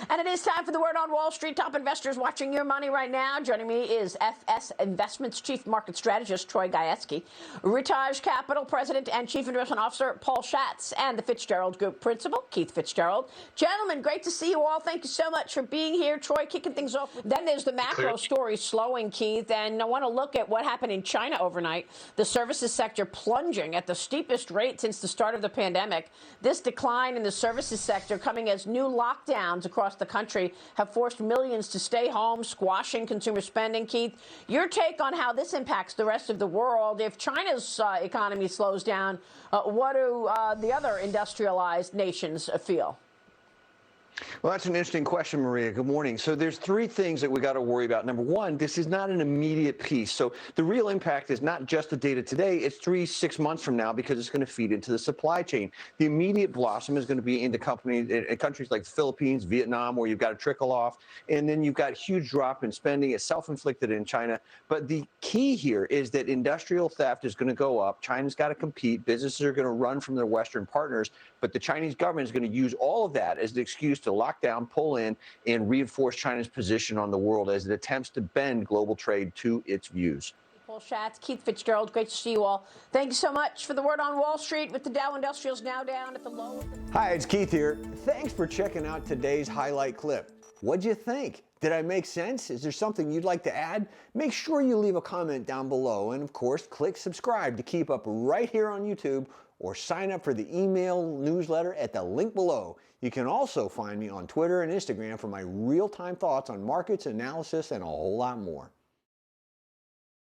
And it is time for the Word on Wall Street. Top investors watching your money right now. Joining me is FS Investments Chief Market Strategist Troy Gajewski, Ritage Capital President and Chief Investment Officer Paul Schatz, and the Fitz-Gerald Group Principal Keith Fitz-Gerald. Gentlemen, great to see you all. Thank you so much for being here. Troy, kicking things off. Then there's the macro story slowing, Keith, and I want to look at what happened in China overnight. The services sector plunging at the steepest rate since the start of the pandemic. This decline in the services sector coming as new lockdowns across the country have forced millions to stay home, squashing consumer spending. Keith, your take on how this impacts the rest of the world. If China's economy slows down, what do the other industrialized nations feel? Well, that's an interesting question, Maria. Good morning. So there's three things that we got to worry about. Number one, this is not an immediate piece. So the real impact is not just the data today. It's 3-6 months from now because it's going to feed into the supply chain. The immediate blossom is going to be into countries like the Philippines, Vietnam, where you've got a trickle off. And then you've got huge drop in spending. It's self-inflicted in China. But the key here is that industrial theft is going to go up. China's got to compete. Businesses are going to run from their Western partners. But the Chinese government is going to use all of that as the excuse to lock down, pull in, and reinforce China's position on the world as it attempts to bend global trade to its views. Paul Schatz, Keith Fitz-Gerald, great to see you all. Thank you so much for the Word on Wall Street with the Dow Industrials now down at the low. Hi, it's Keith here. Thanks for checking out today's highlight clip. What'd you think? Did I make sense? Is there something you'd like to add? Make sure you leave a comment down below, and of course, click subscribe to keep up right here on YouTube, or sign up for the email newsletter at the link below. You can also find me on Twitter and Instagram for my real-time thoughts on markets, analysis, and a whole lot more.